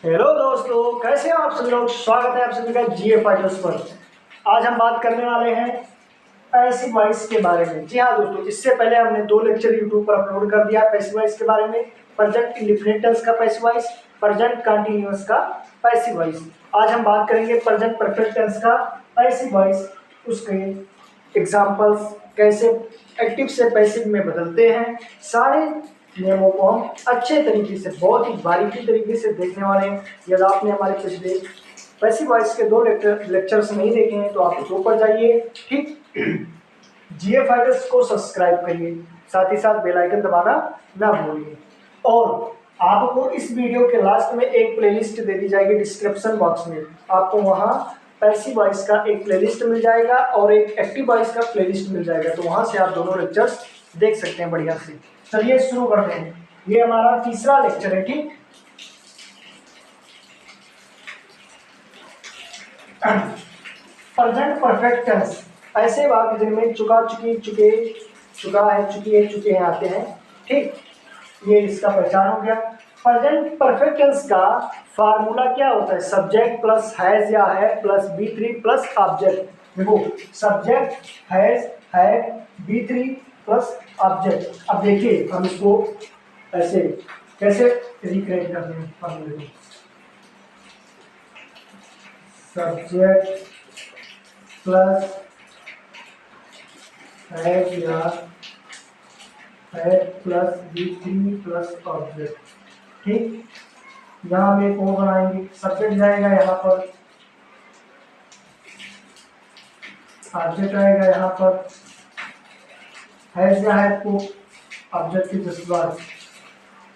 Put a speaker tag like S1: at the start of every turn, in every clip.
S1: Hello दोस्तों, कैसे हैं आप सभी लोग। स्वागत है आप सभी का जीए फाइटर्स पर। आज हम बात करने वाले हैं पैसिव वॉइस के बारे में। जी हाँ दोस्तों, इससे पहले हमने 2 लेक्चर यूट्यूब पर अपलोड कर दिया पैसिव वॉइस के बारे में। प्रेजेंट इंडेफिनिट टेंस का पैसिव वॉइस, प्रेजेंट कंटीन्यूअस का पैसिव वॉइस। आज हम बात करेंगे प्रेजेंट परफेक्ट टेंस का पैसिव वॉइस, उसके एग्जांपल्स, कैसे एक्टिव से पैसिव में बदलते हैं। सारे नियमों को हम अच्छे तरीके से, बहुत ही बारीकी तरीके से देखने वाले हैं। यदि आपने हमारे पिछले पैसिव वॉइस के 2 लेक्चर्स नहीं देखे हैं तो आप उसको पर जाइए। ठीक, जीए फाइटर्स को सब्सक्राइब करिए, साथ ही साथ बेल आइकन दबाना ना भूलिए। और आपको इस वीडियो के लास्ट में एक प्लेलिस्ट दे दी जाएगी डिस्क्रिप्शन बॉक्स में। आपको वहाँ पैसिव वॉइस का एक प्लेलिस्ट मिल जाएगा और एक एक्टिव वॉइस का प्लेलिस्ट मिल जाएगा, तो वहाँ से आप दोनों लेक्चर्स देख सकते हैं बढ़िया से। चलिए शुरू करते हैं। ये हमारा तीसरा लेक्चर है। ठीक, प्रेजेंट परफेक्ट टेंस, ऐसे वाक्य जिनमें चुका, चुकी, चुके, चुका है, चुकी है, चुके हैं आते हैं। ठीक, ये इसका पहचान हो गया। प्रेजेंट परफेक्ट टेंस का फार्मूला क्या होता है? सब्जेक्ट प्लस हैज या है प्लस बी3 प्लस ऑब्जेक्ट। देखो, सब्जेक्ट हैज है बी3 प्लस ऑब्जेक्ट। अब देखिए हम इसको ऐसे कैसे रिक्रिएट करते हैं फार्मूले को। सब्जेक्ट प्लस हैज या है प्लस बी3 प्लस ऑब्जेक्ट। ठीक, यहाँ हम एक और बनाएंगे। सब्जेक्ट जाएगा यहाँ पर, ऑब्जेक्ट आएगा यहाँ पर, हैज या है को ऑब्जेक्ट की जज्बात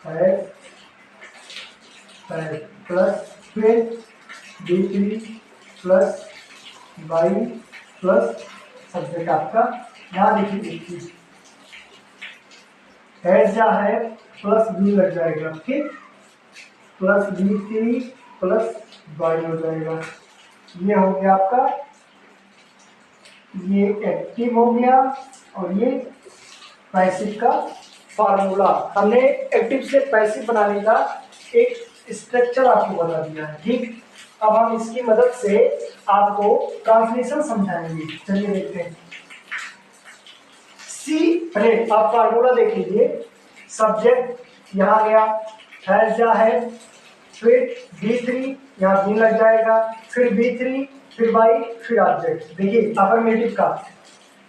S1: है प्लस फिर B3 plus by plus subject आपका। यहाँ देखिए एक चीज, हैज या है प्लस बी लग जाएगा। ठीक, प्लस बी3 प्लस बाई हो जाएगा। ये हो गया आपका, ये एक्टिव हो गया और ये पैसिव का फार्मूला। हमने एक्टिव से पैसिव बनाने का एक स्ट्रक्चर आपको बता दिया है। ठीक, अब हम इसकी मदद से आपको ट्रांसलेशन समझाएंगे। चलिए देखते हैं। अरे आप फार्मूला देख लीजिए। सब्जेक्ट यहाँ गया, हैज या है, फिर बी3 यहाँ बी लग जाएगा, फिर बी3 फिर बाई फिर ऑब्जेक्ट। देखिए अफर्मेटिव का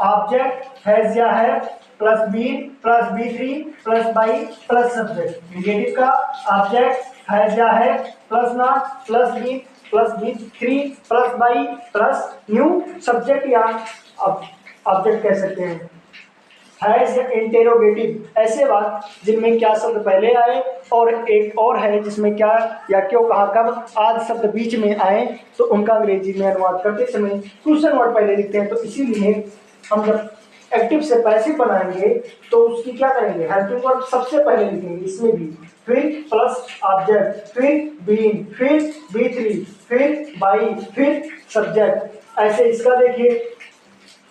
S1: ऑब्जेक्ट हैज या है plus B3 plus by plus subject. Negative का ऑब्जेक्ट हैज या है plus not plus B3 plus by plus new subject या ऑब्जेक्ट कह सकते हैं। हैज इंटेरोगेटिव, ऐसे वाक्य जिनमें क्या शब्द पहले आए और एक और है जिसमें क्या या क्यों, कहाँ, कब आदि शब्द बीच में आए, तो उनका अंग्रेजी में अनुवाद करते समय क्वेश्चन वर्ड पहले लिखते हैं। तो इसीलिए हम जब एक्टिव से पैसिव बनाएंगे तो उसकी क्या करेंगे, हेल्पिंग वर्ब सबसे पहले लिखेंगे इसमें भी, फिर प्लस ऑब्जेक्ट, फिर बीइंग, फिर बी3, फिर बाई, फिर सब्जेक्ट। ऐसे इसका देखिए,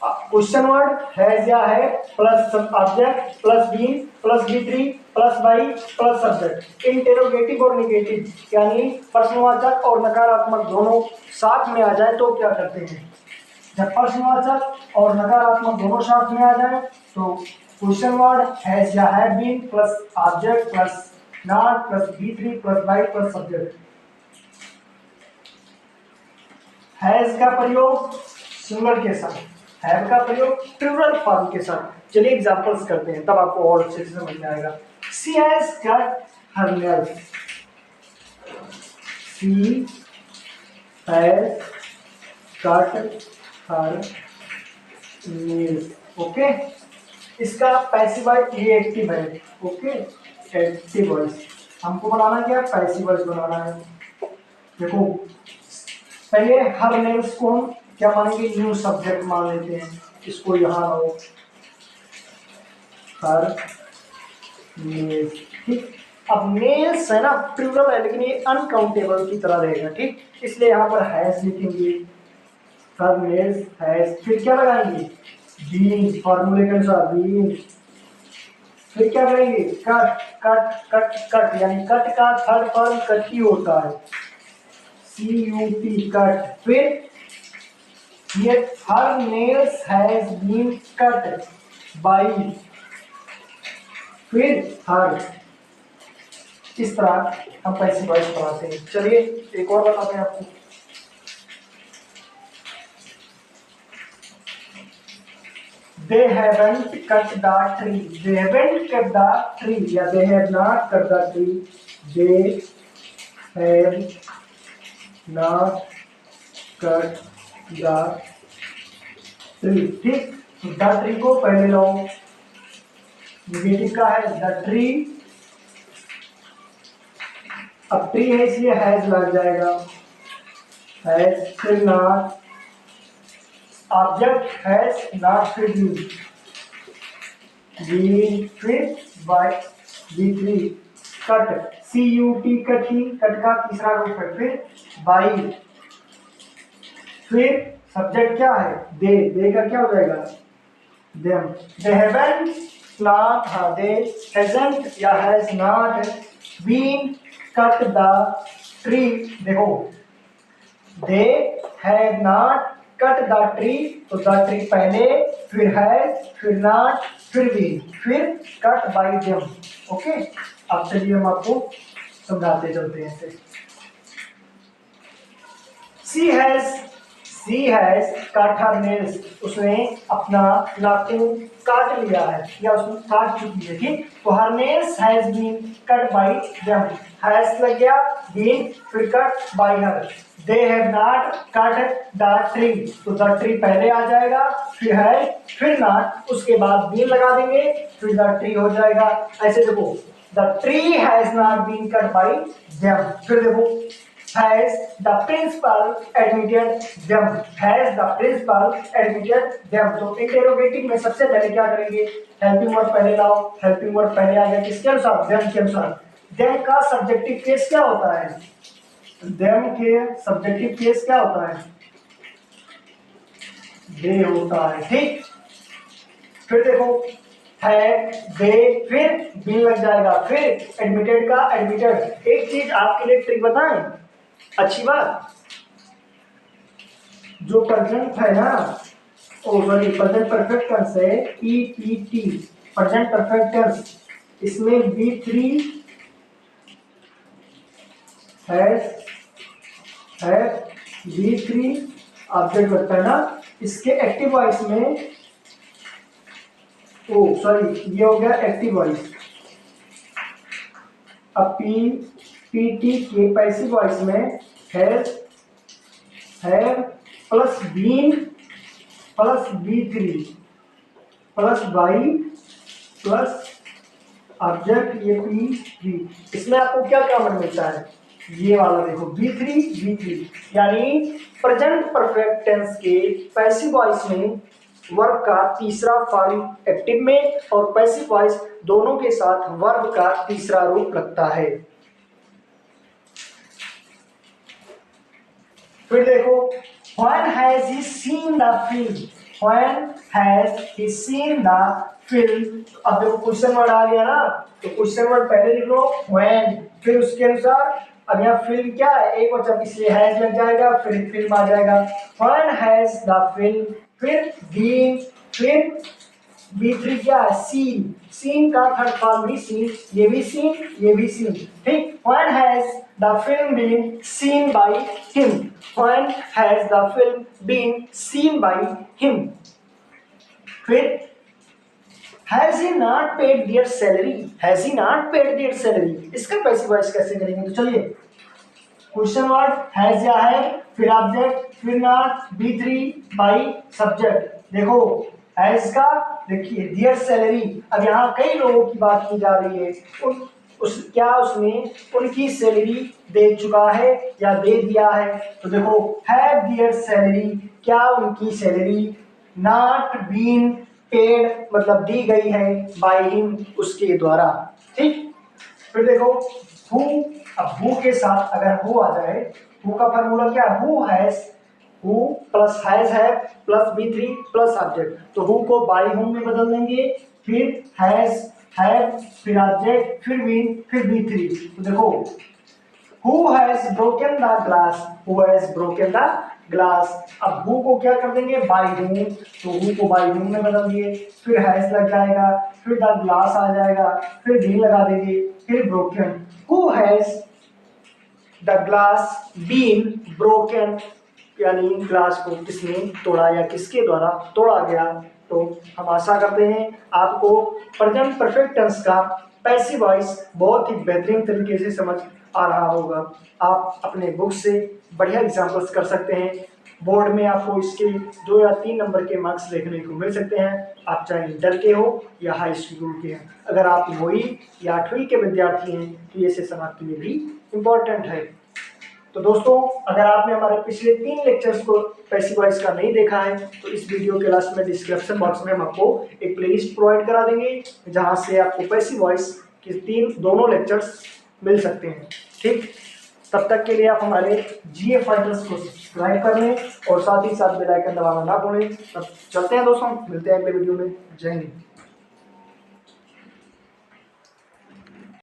S1: क्वेश्चन वर्ड हैज या है plus object plus being plus B3 plus by plus subject. Interrogative और निगेटिव यानी प्रश्नवाचक और नकारात्मक दोनों साथ में आ जाए तो क्या करते हैं? जब प्रश्नवाचक और नकारात्मक दोनों साथ में आ जाए तो क्वेश्चन वर्ड हैज या है being plus object plus not plus B3 plus by plus subject. Has का प्रयोग सिंगुलर के साथ, हैव का प्रयोग प्लूरल फॉर्म के साथ। चलिए एग्जांपल्स करते हैं, तब आपको और अच्छे से समझ में आएगा। She has cut her nails, she has cut her nails. Okay, इसका पैसिव वॉइस ये एक्टिव है। ओके, एक्टिव वॉइस हमको बनाना क्या, पैसिव वॉइस बनाना है। देखो पहले हर नेल्स को हम क्या मानेंगे, न्यू सब्जेक्ट मान लेते हैं। इसको यहाँ लो, हर नेल्स। ठीक, अब नेल्स है ना प्लूरल है लेकिन ये अनकाउंटेबल की तरह रहेगा। ठीक, इसलिए यहाँ पर हैज लिखेंगे, हर नेल्स हैज, फिर क्या लगाएंगे, बीइंग, फॉर्मूले के अनुसार बीइंग फिर क्या करेंगे, कट कट कट कट, यानी कट का थर्ड फॉर्म कट ही होता है, CUT कट। फिर ये her nails has been cut by, फिर हर, इस तरह हम पैसिव वॉइस पढ़ाते हैं। चलिए एक और बताते हैं आपको। They haven't cut the tree. They haven't cut the tree. या they have not cut the tree. They have not cut the tree. ठीक, द ट्री को पहले लो, निगेटिव का है द ट्री, अब ट्री है इसलिए हैज लग जाएगा, हैज फिर नॉट, ऑब्जेक्ट हैज नॉट फिर बी, फिर by B3 cut, CUT cut ही, कट का तीसरा रूप है, फिर बाई, फिर सब्जेक्ट क्या है, दे का क्या हो जाएगा, देम। दे हैवंट नॉट, हाँ दे हैजंट या has not been cut the tree, देखो they have not cut the tree, तो द ट्री पहले, फिर हैज, फिर नॉट, फिर बीन, फिर कट बाय देम। ओके, अब चलिए हम आपको समझाते चलते हैं ऐसे। सी हैज कट हर नेल्स, उसने अपना नाखून काट लिया है या उसने काट चुकी है, ठीक। तो her nails has been cut by them, has लग गया, बीन, फिर cut by her. They have not cut the tree, तो द ट्री पहले आ जाएगा, फिर है, फिर नॉट, उसके बाद बीन लगा देंगे, फिर द ट्री हो जाएगा। ऐसे देखो, the tree has not been cut by them, फिर देखो has the principal admitted them, has the principal admitted them। तो इंटेरोगेटिव में सबसे पहले क्या करेंगे, हेल्पिंग वर्ब पहले लाओ, हेल्पिंग वर्ब पहले आ गया किसके अनुसार, them के अनुसार। them का सब्जेक्टिव केस क्या होता है, them के सब्जेक्टिव केस क्या होता है, they होता है, ठीक। फिर देखो है, दे, फिर बी लग जाएगा, फिर एडमिटेड का एडमिटेड। एक चीज आपके लिए ट्रिक बताएं, अच्छी बात, जो प्रेजेंट है ना, ओ सॉरी प्रेजेंट परफेक्ट टेंस है, PPT प्रेजेंट परफेक्ट टेंस, इसमें B3 है B3 ऑब्जेक्ट लगता है ना, इसके एक्टिव वॉइस में, ओ सॉरी ये हो गया एक्टिव वॉइस। अब PT के पैसिव वॉइस में have plus been plus B3 plus by plus object ये PB, इसमें आपको क्या कॉमन मिलता है, ये वाला देखो B3, यानी प्रेजेंट परफेक्ट टेंस के पैसिव वॉइस में वर्ब का तीसरा फॉर्म एक्टिव में और पैसिव वॉइस दोनों के साथ वर्ब का तीसरा रूप लगता है। फिर देखो, when has he seen the film, when has he seen the film। अब देखो क्वेश्चन वर्ड आ गया ना, तो क्वेश्चन वर्ड पहले लिख लो when, फिर उसके अनुसार, अब यहाँ फिल्म क्या है, एक वचन इसलिए हैज लग जाएगा, फिर फिल्म आ जाएगा। when has the film, फिर been, फिर B3 क्या है, सीन का थर्ड फॉर्म भी सीन, ये भी सीन, ये भी सीन, ठीक। when has the film been seen by him, when has the film been seen by him। फिर has he not paid their salary, has he not paid their salary, इसका passive voice कैसे करेंगे, तो चलिए question word has या है, फिर object, फिर नॉट, B3 बाई सब्जेक्ट। देखो हैज का, देखिए देयर सैलरी, अब यहाँ कई लोगों की बात की जा रही है, क्या उसने उनकी सैलरी दे चुका है या दे दिया है, तो देखो हैव देयर सैलरी, क्या उनकी सैलरी, नॉट बीन पेड मतलब दी गई है, बाय हिम उसके द्वारा, ठीक। फिर देखो हु, अब हु के साथ अगर हु आ जाए, हु का फार्मूला क्या है, who has, who plus has है प्लस B3 प्लस ऑब्जेक्ट, तो हु को बाय हुम में बदल देंगे, फिर हैज हैव, फिर ऑब्जेक्ट, फिर बीन, फिर बी थ्री। तो देखो Who has broken the glass? Who has broken the glass? अब who को क्या कर देंगे? by whom, तो who को by whom में बदल दिए, फिर has लग जाएगा, फिर the glass आ जाएगा, फिर been लगा देंगे, फिर broken। Who has the glass been broken? यानी ग्लास को किसने तोड़ा या किसके द्वारा तोड़ा गया। तो हम आशा करते हैं आपको प्रेजेंट परफेक्ट टेंस का पैसिव वॉइस बहुत ही बेहतरीन तरीके से समझ आ रहा होगा। आप अपने बुक से बढ़िया एग्जाम्पल्स कर सकते हैं। बोर्ड में आपको इसके 2 या 3 नंबर के मार्क्स देखने को मिल सकते हैं, आप चाहे इंटर के हो या हाई स्कूल के हैं। अगर आप 9वीं या 8वीं के विद्यार्थी हैं तो ये सेशन आपके लिए भी इम्पोर्टेंट है। तो दोस्तों, अगर आपने हमारे पिछले 3 लेक्चर्स को पैसिव वॉइस का नहीं देखा है तो इस वीडियो के लास्ट में डिस्क्रिप्शन बॉक्स में हम आपको एक प्लेलिस्ट प्रोवाइड करा देंगे जहां से आपको पैसिव वॉइस के दोनों लेक्चर्स मिल सकते हैं। ठीक, तब तक के लिए आप हमारे जीए फाइटर्स को सब्सक्राइब कर लें और साथ ही साथ बेल आइकन दबाना ना भूलें। तब चलते हैं दोस्तों, मिलते हैं अगले वीडियो में। जय हिंद।